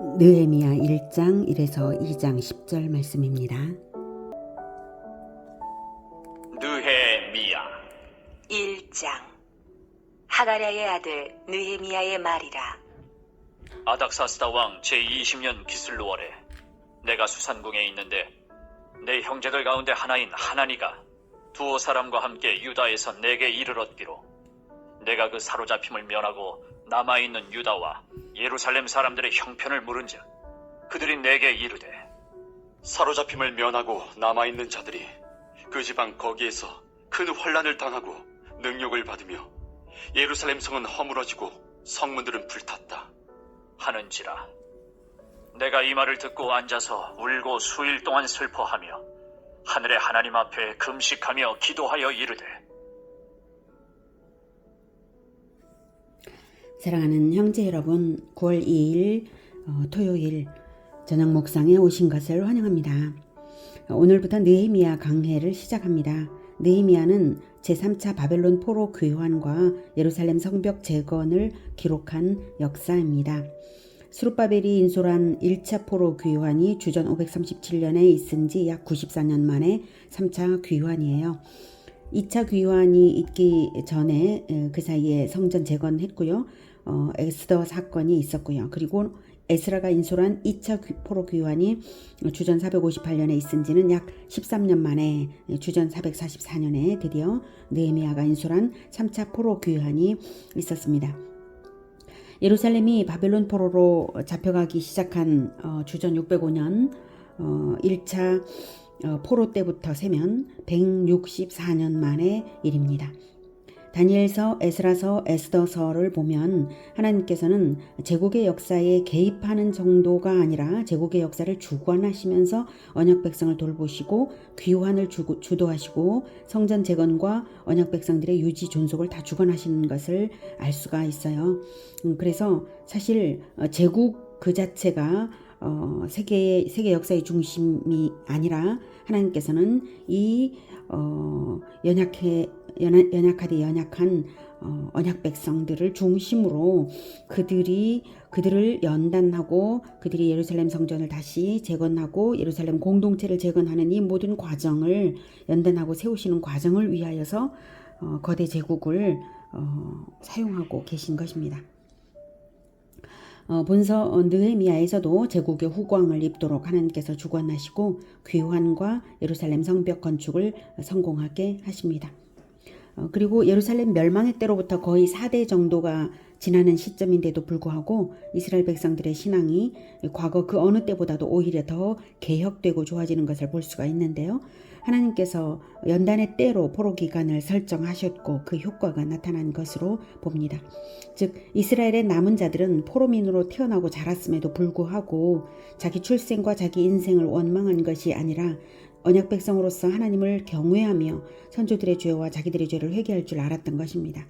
느헤미야 1장 1에서 2장 10절 말씀입니다. 느헤미야 1장 하가랴의 아들 느헤미야의 말이라. 아닥사스다 왕 제20년 기슬루월에 내가 수산궁에 있는데 내 형제들 가운데 하나인 하나니가 두어 사람과 함께 유다에서 내게 이를 얻기로 내가 그 사로잡힘을 면하고 남아있는 유다와 예루살렘 사람들의 형편을 물은즉 그들이 내게 이르되 사로잡힘을 면하고 남아있는 자들이 그 지방 거기에서 큰 환난을 당하고 능욕을 받으며 예루살렘 성은 허물어지고 성문들은 불탔다 하는지라. 내가 이 말을 듣고 앉아서 울고 수일 동안 슬퍼하며 하늘의 하나님 앞에 금식하며 기도하여 이르되 사랑하는 형제 여러분, 9월 2일 토요일 저녁 목상에 오신 것을 환영합니다. 오늘부터 느헤미야 강해를 시작합니다. 느헤미야는 제3차 바벨론 포로 귀환과 예루살렘 성벽 재건을 기록한 역사입니다. 스룹바벨이 인솔한 1차 포로 귀환이 주전 537년에 있은 지 약 94년 만에 3차 귀환이에요. 2차 귀환이 있기 전에 그 사이에 성전 재건했고요. 에스더 사건이 있었고요. 그리고 에스라가 인솔한 2차 포로 귀환이 주전 458년에 있은 지는 약 13년 만에 주전 444년에 드디어 느헤미야가 인솔한 3차 포로 귀환이 있었습니다. 예루살렘이 바벨론 포로로 잡혀가기 시작한 주전 605년 1차 포로 때부터 세면 164년 만의 일입니다. 다니엘서, 에스라서, 에스더서를 보면 하나님께서는 제국의 역사에 개입하는 정도가 아니라 제국의 역사를 주관하시면서 언약 백성을 돌보시고 귀환을 주도하시고 성전 재건과 언약 백성들의 유지 존속을 다 주관하시는 것을 알 수가 있어요. 그래서 사실 제국 그 자체가 세계 역사의 중심이 아니라 하나님께서는 이 연약하되 연약한 언약 백성들을 중심으로 그들을 연단하고 그들이 예루살렘 성전을 다시 재건하고 예루살렘 공동체를 재건하는 이 모든 과정을 연단하고 세우시는 과정을 위하여서 거대 제국을 사용하고 계신 것입니다. 본서 느헤미야에서도 제국의 후광을 입도록 하나님께서 주관하시고 귀환과 예루살렘 성벽 건축을 성공하게 하십니다. 그리고 예루살렘 멸망의 때로부터 거의 4대 정도가 지나는 시점인데도 불구하고 이스라엘 백성들의 신앙이 과거 그 어느 때보다도 오히려 더 개혁되고 좋아지는 것을 볼 수가 있는데요. 하나님께서 연단의 때로 포로 기간을 설정하셨고 그 효과가 나타난 것으로 봅니다. 즉 이스라엘의 남은 자들은 포로민으로 태어나고 자랐음에도 불구하고 자기 출생과 자기 인생을 원망한 것이 아니라 언약 백성으로서 하나님을 경외하며 선조들의 죄와 자기들의 죄를 회개할 줄 알았던 것입니다.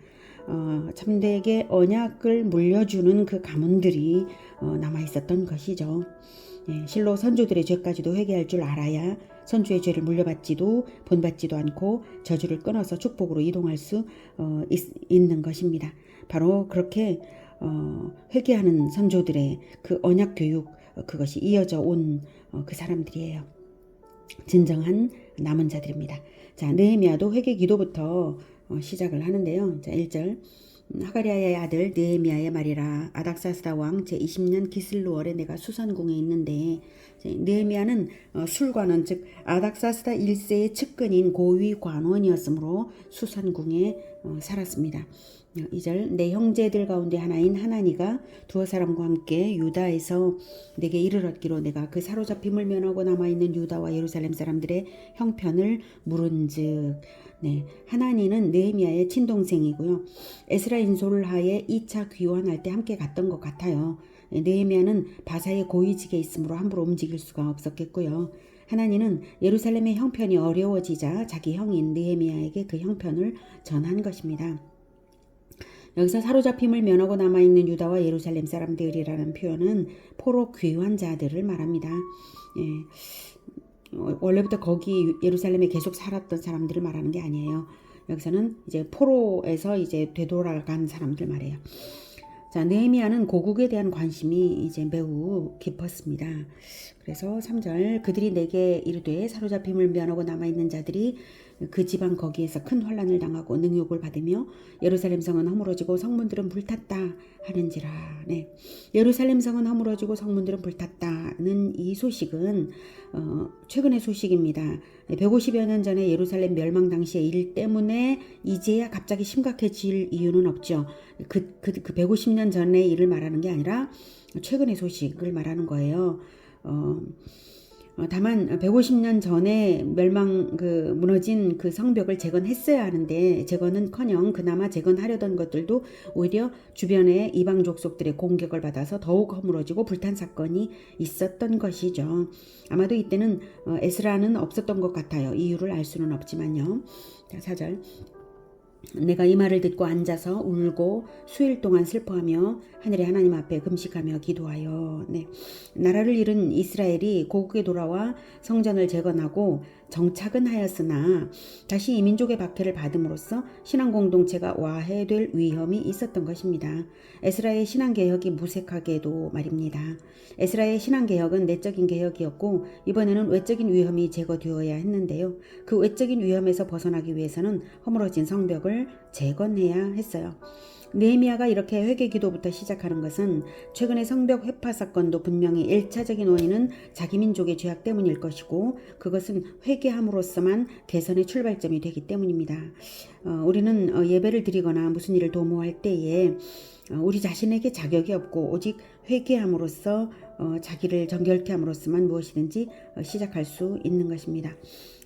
참되게 언약을 물려주는 그 가문들이 남아있었던 것이죠. 실로 선조들의 죄까지도 회개할 줄 알아야 선조의 죄를 물려받지도 본받지도 않고 저주를 끊어서 축복으로 이동할 수 있는 것입니다. 바로 그렇게 회개하는 선조들의 그 언약 교육 그것이 이어져 온 그 사람들이에요. 진정한 남은 자들입니다. 자, 느헤미야도 회개 기도부터 시작을 하는데요. 자, 1절 하가랴의 아들 느헤미야의 말이라. 아닥사스다 왕 제20년 기슬루월에 내가 수산궁에 있는데, 느헤미야는 술관원 즉 아닥사스다 1세의 측근인 고위 관원이었으므로 수산궁에 살았습니다. 2절 내 형제들 가운데 하나인 하나니가 두어 사람과 함께 유다에서 내게 이를 얻기로 내가 그 사로잡힘을 면하고 남아있는 유다와 예루살렘 사람들의 형편을 물은즉. 하나니는 느헤미야의 친동생이고요. 에스라 인솔하에 2차 귀환할 때 함께 갔던 것 같아요. 느헤미야는 바사의 고위직에 있으므로 함부로 움직일 수가 없었겠고요. 하나니는 예루살렘의 형편이 어려워지자 자기 형인 느헤미야에게 그 형편을 전한 것입니다. 여기서 사로잡힘을 면하고 남아있는 유다와 예루살렘 사람들이라는 표현은 포로 귀환자들을 말합니다. 원래부터 거기 예루살렘에 계속 살았던 사람들을 말하는 게 아니에요. 여기서는 이제 포로에서 이제 되돌아간 사람들 말이에요. 자, 느헤미야는 고국에 대한 관심이 이제 매우 깊었습니다. 그래서 3절 그들이 내게 이르되 사로잡힘을 면하고 남아있는 자들이 그 지방 거기에서 큰 환난을 당하고 능욕을 받으며 예루살렘 성은 허물어지고 성문들은 불탔다 하는지라. 네. 예루살렘 성은 허물어지고 성문들은 불탔다는 이 소식은 최근의 소식입니다. 150여 년 전에 예루살렘 멸망 당시의 일 때문에 이제야 갑자기 심각해질 이유는 없죠. 그 150년 전의 일을 말하는 게 아니라 최근의 소식을 말하는 거예요. 다만 150년 전에 무너진 그 성벽을 재건했어야 하는데 재건은커녕 그나마 재건하려던 것들도 오히려 주변의 이방 족속들의 공격을 받아서 더욱 허물어지고 불탄 사건이 있었던 것이죠. 아마도 이때는 에스라는 없었던 것 같아요. 이유를 알 수는 없지만요. 자, 4절 내가 이 말을 듣고 앉아서 울고 수일 동안 슬퍼하며 하늘의 하나님 앞에 금식하며 기도하여. 네. 나라를 잃은 이스라엘이 고국에 돌아와 성전을 재건하고 정착은 하였으나 다시 이 민족의 박해를 받음으로써 신앙 공동체가 와해될 위험이 있었던 것입니다. 에스라의 신앙개혁이 무색하게도 말입니다. 에스라의 신앙개혁은 내적인 개혁이었고 이번에는 외적인 위험이 제거되어야 했는데요. 그 외적인 위험에서 벗어나기 위해서는 허물어진 성벽을 재건해야 했어요. 느헤미야가 이렇게 회개 기도부터 시작하는 것은 최근의 성벽 회파 사건도 분명히 1차적인 원인은 자기 민족의 죄악 때문일 것이고 그것은 회개함으로써만 개선의 출발점이 되기 때문입니다. 우리는 예배를 드리거나 무슨 일을 도모할 때에 우리 자신에게 자격이 없고 오직 회개함으로써 자기를 정결케 함으로써만 무엇이든지 시작할 수 있는 것입니다.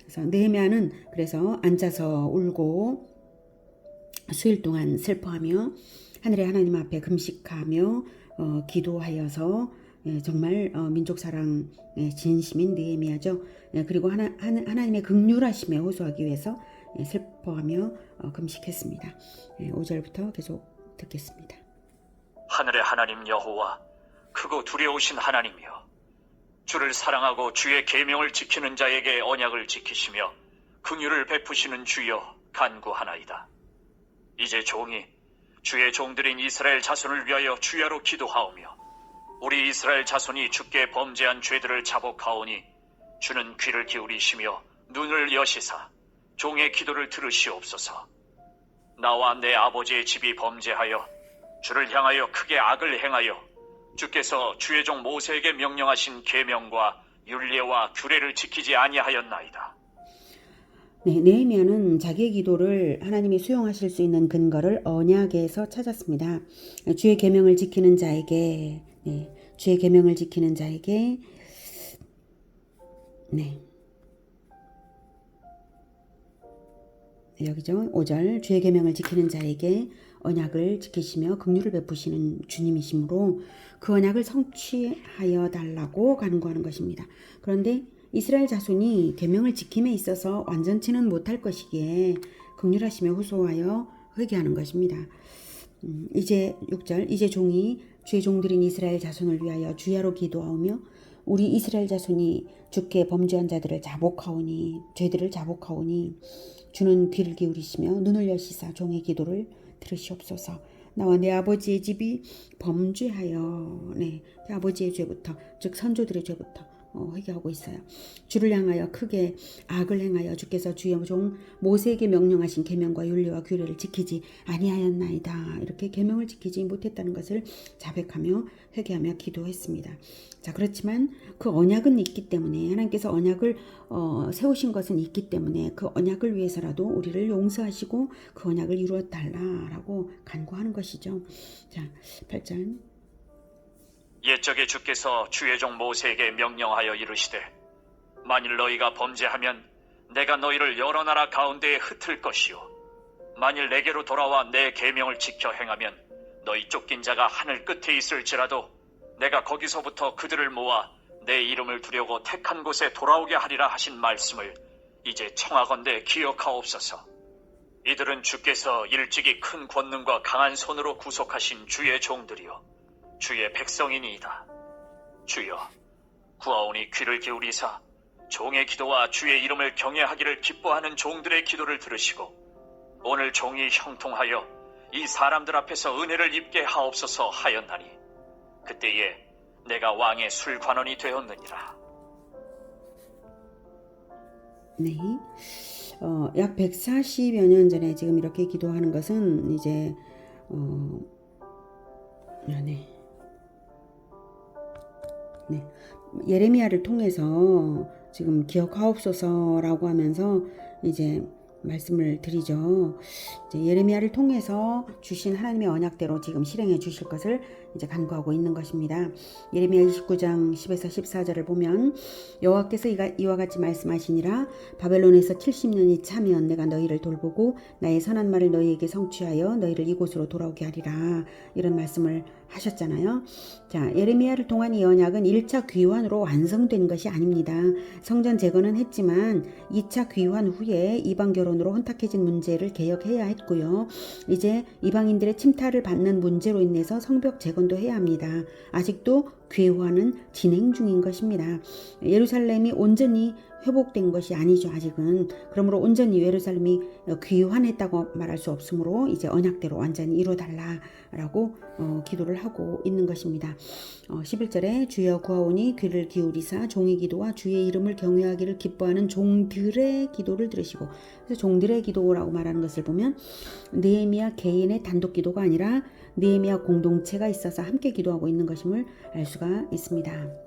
그래서 느헤미야는 그래서 앉아서 울고 수일 동안 슬퍼하며 하늘의 하나님 앞에 금식하며 기도하여서 정말 민족 사랑의 진심인 느헤미야죠. 그리고 하나님의 긍휼하심에 호소하기 위해서 슬퍼하며 금식했습니다. 5절부터 계속 듣겠습니다. 하늘의 하나님 여호와 크고 두려우신 하나님이여 주를 사랑하고 주의 계명을 지키는 자에게 언약을 지키시며 긍휼을 베푸시는 주여 간구하나이다. 이제 종이 주의 종들인 이스라엘 자손을 위하여 주야로 기도하오며 우리 이스라엘 자손이 주께 범죄한 죄들을 자복하오니 주는 귀를 기울이시며 눈을 여시사 종의 기도를 들으시옵소서. 나와 내 아버지의 집이 범죄하여 주를 향하여 크게 악을 행하여 주께서 주의 종 모세에게 명령하신 계명과 율례와 규례를 지키지 아니하였나이다. 네, 느헤미야는 자기의 기도를 하나님이 수용하실 수 있는 근거를 언약에서 찾았습니다. 주의 계명을 지키는 자에게, 주의 계명을 지키는 자에게, 여기죠. 5절 주의 계명을 지키는 자에게 언약을 지키시며 긍휼을 베푸시는 주님이시므로 그 언약을 성취하여 달라고 간구하는 것입니다. 그런데 이스라엘 자손이 계명을 지킴에 있어서 완전치는 못할 것이기에 긍휼하심에 호소하여 회개하는 것입니다. 이제 6절 이제 종이 주의 종들인 이스라엘 자손을 위하여 주야로 기도하오며 우리 이스라엘 자손이 주께 범죄한 자들을 자복하오니 죄들을 자복하오니 주는 귀를 기울이시며 눈을 여시사 종의 기도를 들으시옵소서. 나와 내 아버지의 집이 범죄하여 아버지의 죄부터 즉 선조들의 죄부터 회개하고 있어요. 주를 향하여 크게 악을 행하여 주께서 주의 종 모세에게 명령하신 계명과 율례와 규례를 지키지 아니하였나이다. 이렇게 계명을 지키지 못했다는 것을 자백하며 회개하며 기도했습니다. 자, 그렇지만 그 언약은 있기 때문에 하나님께서 언약을 세우신 것은 있기 때문에 그 언약을 위해서라도 우리를 용서하시고 그 언약을 이루어 달라라고 간구하는 것이죠. 자, 8절 옛적에 주께서 주의 종 모세에게 명령하여 이르시되 만일 너희가 범죄하면 내가 너희를 여러 나라 가운데에 흩을 것이요 만일 내게로 돌아와 내 계명을 지켜 행하면 너희 쫓긴 자가 하늘 끝에 있을지라도 내가 거기서부터 그들을 모아 내 이름을 두려고 택한 곳에 돌아오게 하리라 하신 말씀을 이제 청하건대 기억하옵소서. 이들은 주께서 일찍이 큰 권능과 강한 손으로 구속하신 주의 종들이요 주의 백성이니이다. 주여 구하오니 귀를 기울이사 종의 기도와 주의 이름을 경외하기를 기뻐하는 종들의 기도를 들으시고 오늘 종이 형통하여 이 사람들 앞에서 은혜를 입게 하옵소서 하였나니 그때에 내가 왕의 술관원이 되었느니라. 네. 약 140여 년 전에 지금 이렇게 기도하는 것은 이제 네. 예레미야를 통해서 지금 기억하옵소서라고 하면서 이제 말씀을 드리죠. 이제 예레미야를 통해서 주신 하나님의 언약대로 지금 실행해 주실 것을 이제 간구하고 있는 것입니다. 예레미야 29장 10에서 14절을 보면 여호와께서 이와 같이 말씀하시니라. 바벨론에서 70년이 차면 내가 너희를 돌보고 나의 선한 말을 너희에게 성취하여 너희를 이곳으로 돌아오게 하리라. 이런 말씀을 하셨잖아요. 자, 예레미야를 통한 이 언약은 1차 귀환으로 완성된 것이 아닙니다. 성전 재건은 했지만 2차 귀환 후에 이방 결혼으로 혼탁해진 문제를 개혁해야 했고요. 이제 이방인들의 침탈을 받는 문제로 인해서 성벽 재건도 해야 합니다. 아직도 귀환은 진행 중인 것입니다. 예루살렘이 온전히 회복된 것이 아니죠. 아직은. 그러므로 온전히 예루살렘이 귀환했다고 말할 수 없으므로 이제 언약대로 완전히 이루어달라라고 기도를 하고 있는 것입니다. 11절에 주여 구하오니 귀를 기울이사 종의 기도와 주의 이름을 경외하기를 기뻐하는 종들의 기도를 들으시고, 그래서 종들의 기도라고 말하는 것을 보면 느헤미야 개인의 단독 기도가 아니라 느헤미야 공동체가 있어서 함께 기도하고 있는 것임을 알 수가 있습니다.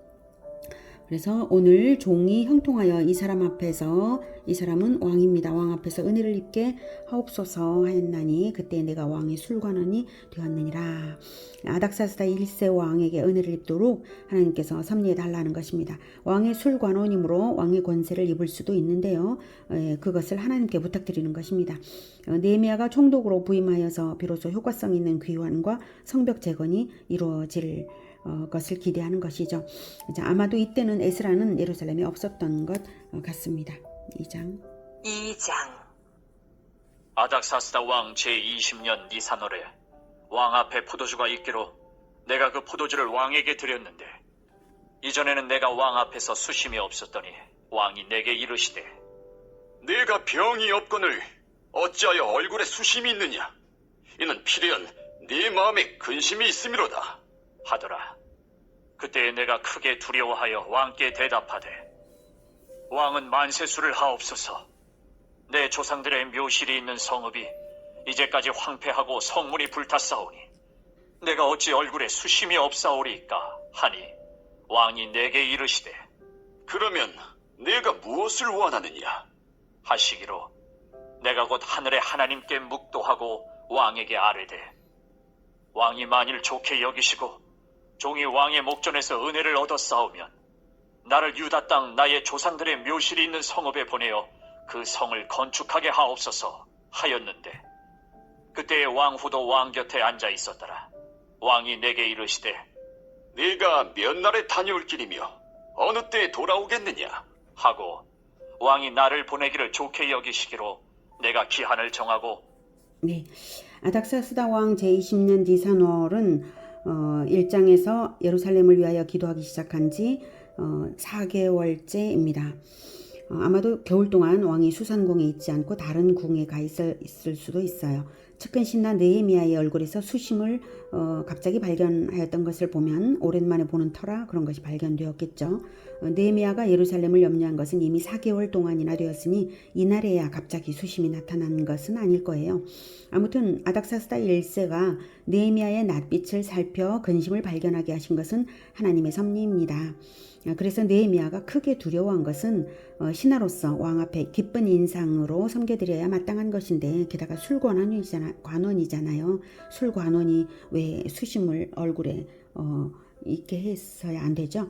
그래서 오늘 종이 형통하여 이 사람 앞에서, 이 사람은 왕입니다. 왕 앞에서 은혜를 입게 하옵소서 하였나니 그때 내가 왕의 술관원이 되었느니라. 아닥사스다 1세 왕에게 은혜를 입도록 하나님께서 섭리해 달라는 것입니다. 왕의 술관원이므로 왕의 권세를 입을 수도 있는데요. 그것을 하나님께 부탁드리는 것입니다. 느헤미야가 총독으로 부임하여서 비로소 효과성 있는 귀환과 성벽 재건이 이루어질 것을 기대하는 것이죠. 자, 아마도 이때는 에스라는 예루살렘에 없었던 것 같습니다. 2장. 아닥사스다 왕 제20년 니산월에 왕 앞에 포도주가 있기로 내가 그 포도주를 왕에게 드렸는데 이전에는 내가 왕 앞에서 수심이 없었더니 왕이 내게 이르시되 네가 병이 없거늘 어찌하여 얼굴에 수심이 있느냐? 이는 필연 네 마음에 근심이 있음이로다 하더라. 그때 내가 크게 두려워하여 왕께 대답하되 왕은 만세수를 하옵소서. 내 조상들의 묘실이 있는 성읍이 이제까지 황폐하고 성문이 불탔사오니 내가 어찌 얼굴에 수심이 없사오리까 하니 왕이 내게 이르시되 그러면 네가 무엇을 원하느냐? 하시기로 내가 곧 하늘의 하나님께 묵도하고 왕에게 아뢰되 왕이 만일 좋게 여기시고 종이 왕의 목전에서 은혜를 얻었사오면 나를 유다 땅 나의 조상들의 묘실이 있는 성읍에 보내어 그 성을 건축하게 하옵소서 하였는데 그때 왕후도 왕 곁에 앉아 있었더라. 왕이 내게 이르시되 네가 몇 날에 다녀올 길이며 어느 때에 돌아오겠느냐? 하고 왕이 나를 보내기를 좋게 여기시기로 내가 기한을 정하고 네, 아닥사스다 왕 제20년 니산월은 1장에서 예루살렘을 위하여 기도하기 시작한 지 4개월째입니다. 아마도 겨울 동안 왕이 수산궁에 있지 않고 다른 궁에 가 있을 수도 있어요. 측근 신하 느헤미야의 얼굴에서 수심을 갑자기 발견하였던 것을 보면 오랜만에 보는 터라 그런 것이 발견되었겠죠. 느헤미야가 예루살렘을 염려한 것은 이미 4개월 동안이나 되었으니 이날에야 갑자기 수심이 나타난 것은 아닐 거예요. 아무튼 아닥사스다 1세가 느헤미야의 낯빛을 살펴 근심을 발견하게 하신 것은 하나님의 섭리입니다. 그래서 느헤미야가 크게 두려워한 것은 신하로서 왕 앞에 기쁜 인상으로 섬겨드려야 마땅한 것인데 게다가 술관원이잖아요. 술관원이 왜 수심을 얼굴에 있게 했어야 안 되죠.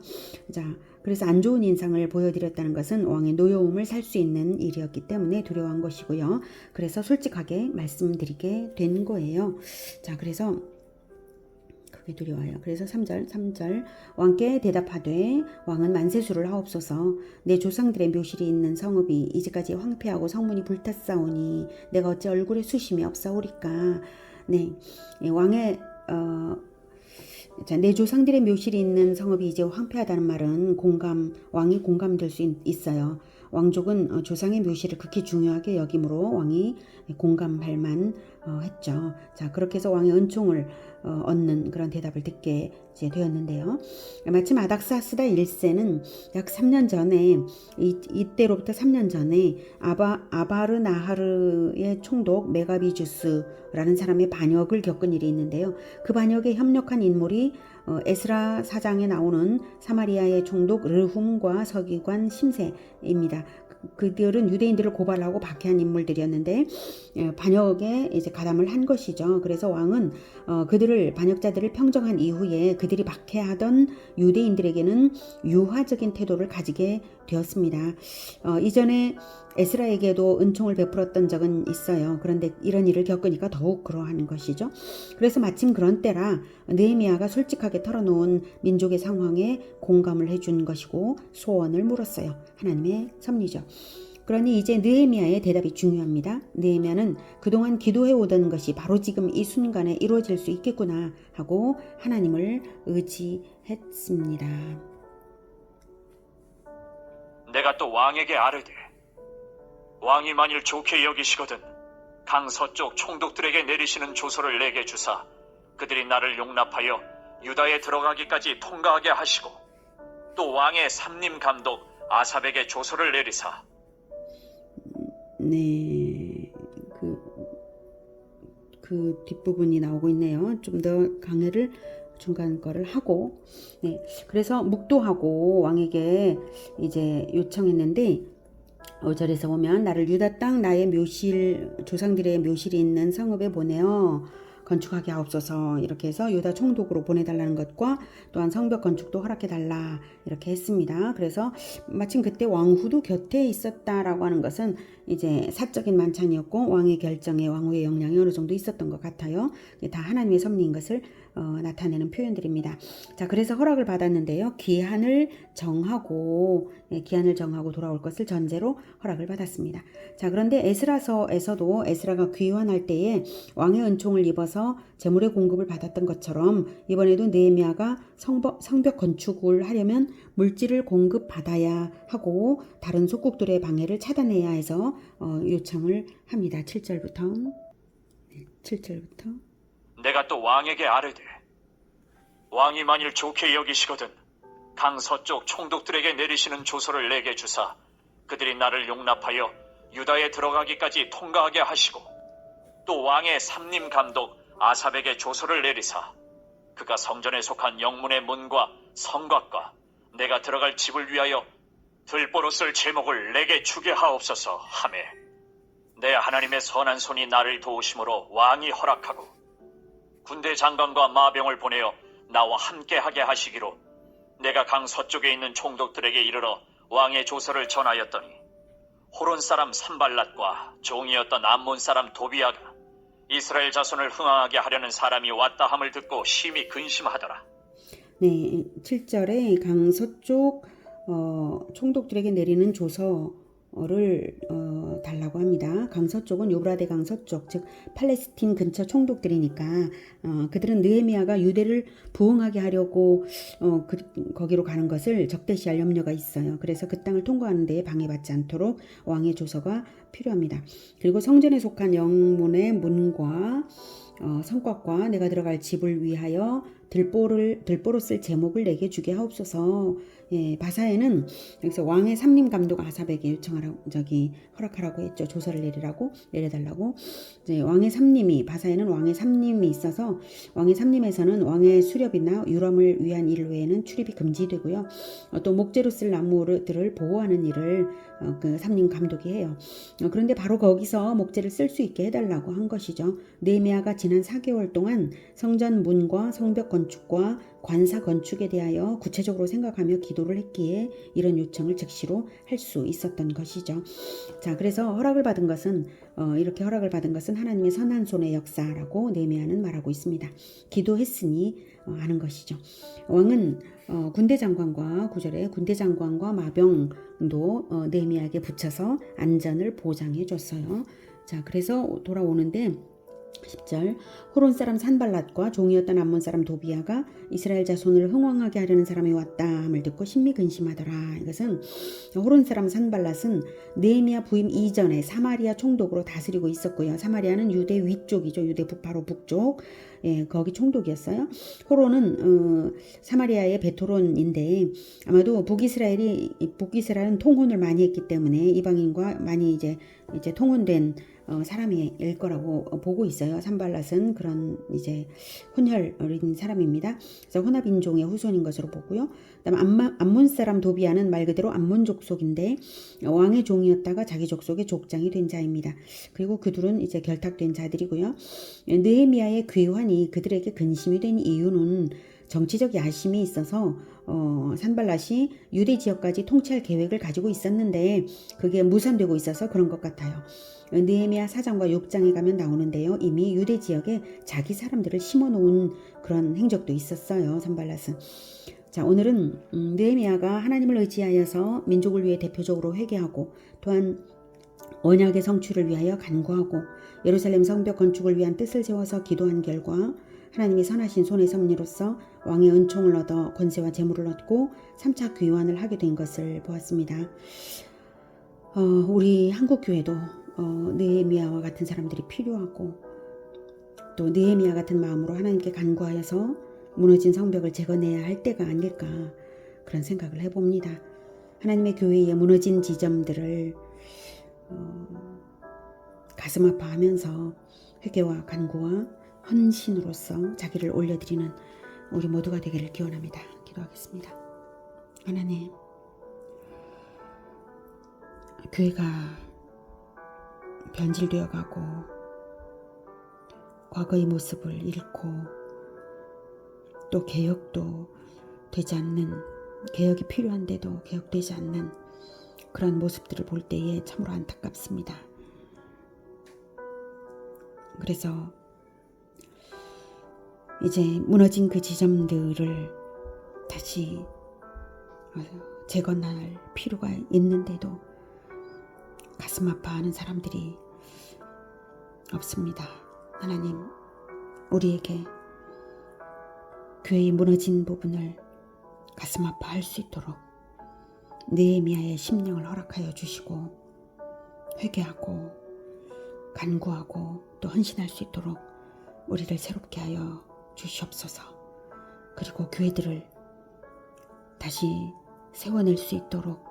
자, 그래서 안 좋은 인상을 보여드렸다는 것은 왕의 노여움을 살 수 있는 일이었기 때문에 두려워한 것이고요. 그래서 솔직하게 말씀드리게 된 거예요. 자, 그래서 크게 두려워요. 그래서 3절 왕께 대답하되 왕은 만세수를 하옵소서. 내 조상들의 묘실이 있는 성읍이 이제까지 황폐하고 성문이 불탔사오니 내가 어찌 얼굴에 수심이 없사오리까. 네, 왕의 자, 내 조상들의 묘실이 있는 성읍이 이제 황폐하다는 말은 왕이 공감될 수 있어요. 왕족은 조상의 묘시를 극히 중요하게 여김으로 왕이 공감할만 했죠. 자, 그렇게 해서 왕의 은총을 얻는 그런 대답을 듣게 이제 되었는데요. 마침 아닥사스다 1세는 약 3년 전에 이때로부터 3년 전에 아바르나하르의 총독 메가비주스라는 사람의 반역을 겪은 일이 있는데요. 그 반역에 협력한 인물이 에스라 사장에 나오는 사마리아의 총독 르훔과 서기관 심세입니다. 그들은 유대인들을 고발하고 박해한 인물들이었는데 반역에 이제 가담을 한 것이죠. 그래서 왕은 그들을 반역자들을 평정한 이후에 그들이 박해하던 유대인들에게는 유화적인 태도를 가지게 되었습니다. 이전에 에스라에게도 은총을 베풀었던 적은 있어요. 그런데 이런 일을 겪으니까 더욱 그러한 것이죠. 그래서 마침 그런 때라 느헤미야가 솔직하게 털어놓은 민족의 상황에 공감을 해준 것이고 소원을 물었어요. 하나님의 섭리죠. 그러니 이제 느헤미야의 대답이 중요합니다. 느헤미야는 그동안 기도해오던 것이 바로 지금 이 순간에 이루어질 수 있겠구나 하고 하나님을 의지했습니다. 내가 또 왕에게 아뢰되 왕이 만일 좋게 여기시거든 강 서쪽 총독들에게 내리시는 조서를 내게 주사 그들이 나를 용납하여 유다에 들어가기까지 통과하게 하시고 또 왕의 삼림 감독 아삽에게 조서를 내리사. 네, 그 뒷부분이 나오고 있네요. 좀 더 강해를 중간 거를 하고, 네, 그래서 묵도하고 왕에게 이제 요청했는데 5절에서 보면 나를 유다 땅 나의 묘실 조상들의 묘실이 있는 성읍에 보내어 건축하게 하옵소서 이렇게 해서 유다 총독으로 보내달라는 것과 또한 성벽 건축도 허락해달라 이렇게 했습니다. 그래서 마침 그때 왕후도 곁에 있었다라고 하는 것은 이제 사적인 만찬이었고 왕의 결정에 왕후의 영향이 어느 정도 있었던 것 같아요. 다 하나님의 섭리인 것을 나타내는 표현들입니다. 자, 그래서 허락을 받았는데요. 기한을 정하고 돌아올 것을 전제로 허락을 받았습니다. 자, 그런데 에스라서에서도 에스라가 귀환할 때에 왕의 은총을 입어서 재물의 공급을 받았던 것처럼 이번에도 느헤미야가 성벽 건축을 하려면 물질을 공급받아야 하고 다른 속국들의 방해를 차단해야 해서 요청을 합니다. 7절부터 내가 또 왕에게 아뢰되 왕이 만일 좋게 여기시거든 강 서쪽 총독들에게 내리시는 조서를 내게 주사 그들이 나를 용납하여 유다에 들어가기까지 통과하게 하시고 또 왕의 삼림 감독 아삽에게 조서를 내리사 그가 성전에 속한 영문의 문과 성곽과 내가 들어갈 집을 위하여 들보로 쓸 제목을 내게 주게 하옵소서 하매 내 하나님의 선한 손이 나를 도우심으로 왕이 허락하고 군대 장관과 마병을 보내어 나와 함께하게 하시기로 내가 강 서쪽에 있는 총독들에게 이르러 왕의 조서를 전하였더니 호론 사람 산발랏과 종이었던 암몬 사람 도비아가 이스라엘 자손을 흥황하게 하려는 사람이 왔다 함을 듣고 심히 근심하더라. 네, 7절에 강 서쪽 총독들에게 내리는 조서를 달라고 합니다. 강 서쪽은 요브라데 강 서쪽, 즉 팔레스틴 근처 총독들이니까 그들은 느헤미야가 유대를 부흥하게 하려고 거기로 가는 것을 적대시할 염려가 있어요. 그래서 그 땅을 통과하는 데에 방해받지 않도록 왕의 조서가 필요합니다. 그리고 성전에 속한 영문의 문과 성곽과 내가 들어갈 집을 위하여 들보로 쓸 제목을 내게 주게 하옵소서. 예, 바사에는 여기서 왕의 삼림 감독 아삽에게 요청하라고 허락하라고 했죠. 조서를 내려달라고. 이제 왕의 삼림이 바사에는 왕의 삼림이 있어서 왕의 삼림에서는 왕의 수렵이나 유람을 위한 일 외에는 출입이 금지되고요. 또 목재로 쓸 나무들을 보호하는 일을 그 삼림 감독이 해요. 그런데 바로 거기서 목재를 쓸 수 있게 해달라고 한 것이죠. 느헤미야가 지난 4개월 동안 성전 문과 성벽 건축과 관사 건축에 대하여 구체적으로 생각하며 기도를 했기에 이런 요청을 즉시로 할 수 있었던 것이죠. 자, 그래서 이렇게 허락을 받은 것은 하나님의 선한 손의 역사라고 느헤미야는 말하고 있습니다. 기도했으니 하는 것이죠. 왕은 군대 장관과 9절에 군대 장관과 마병도 느헤미야에게 붙여서 안전을 보장해 줬어요. 자, 그래서 돌아오는데 10절 호론 사람 산발랏과 종이었던 암몬 사람 도비아가 이스라엘 자손을 흥왕하게 하려는 사람이 왔다 함을 듣고 심히 근심하더라. 이것은 호론 사람 산발랏은 느헤미야 부임 이전에 사마리아 총독으로 다스리고 있었고요. 사마리아는 유대 위쪽이죠. 유대 바로 북쪽. 예, 거기 총독이었어요. 호론은 사마리아의 베토론인데 아마도 북이스라엘은 통혼을 많이 했기 때문에 이방인과 많이 이제 통혼된 사람일 거라고 보고 있어요. 산발랏은 그런 이제 혼혈인 사람입니다. 그래서 혼합 인종의 후손인 것으로 보고요. 그다음 암몬 사람 도비아는 말 그대로 암몬 족속인데 왕의 종이었다가 자기 족속의 족장이 된 자입니다. 그리고 그 둘은 이제 결탁된 자들이고요. 느헤미야의 귀환이 그들에게 근심이 된 이유는 정치적 야심이 있어서 산발랏이 유대 지역까지 통치할 계획을 가지고 있었는데 그게 무산되고 있어서 그런 것 같아요. 느헤미야 4장과 6장에 가면 나오는데요. 이미 유대 지역에 자기 사람들을 심어놓은 그런 행적도 있었어요. 산발랏은. 자, 오늘은 느헤미야가 하나님을 의지하여서 민족을 위해 대표적으로 회개하고 또한 언약의 성취를 위하여 간구하고 예루살렘 성벽 건축을 위한 뜻을 세워서 기도한 결과 하나님이 선하신 손의 섭리로서 왕의 은총을 얻어 권세와 재물을 얻고 3차 귀환을 하게 된 것을 보았습니다. 우리 한국 교회도 느헤미야와 같은 사람들이 필요하고 또 느헤미야 같은 마음으로 하나님께 간구하여서 무너진 성벽을 재건해야 할 때가 아닐까 그런 생각을 해봅니다. 하나님의 교회의 무너진 지점들을 가슴 아파하면서 회개와 간구와 헌신으로서 자기를 올려드리는 우리 모두가 되기를 기원합니다. 기도하겠습니다. 하나님, 교회가 변질되어 가고 과거의 모습을 잃고 또 개혁도 되지 않는, 개혁이 필요한데도 개혁되지 않는 그런 모습들을 볼 때에 참으로 안타깝습니다. 그래서 이제 무너진 그 지점들을 다시 재건할 필요가 있는데도 가슴 아파하는 사람들이 없습니다. 하나님, 우리에게 교회의 무너진 부분을 가슴 아파할 수 있도록 느헤미야의 심령을 허락하여 주시고 회개하고 간구하고 또 헌신할 수 있도록 우리를 새롭게 하여 주시옵소서. 그리고 교회들을 다시 세워낼 수 있도록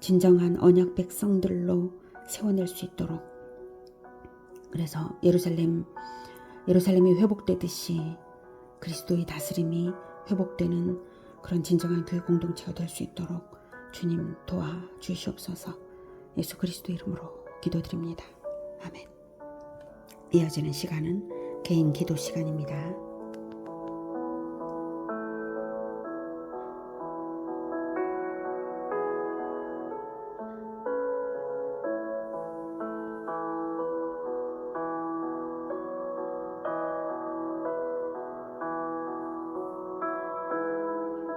진정한 언약 백성들로 세워낼 수 있도록, 그래서 예루살렘이 회복되듯이 그리스도의 다스림이 회복되는 그런 진정한 교회 공동체가 될 수 있도록 주님 도와주시옵소서. 예수 그리스도 이름으로 기도드립니다. 아멘. 이어지는 시간은 개인 기도 시간입니다.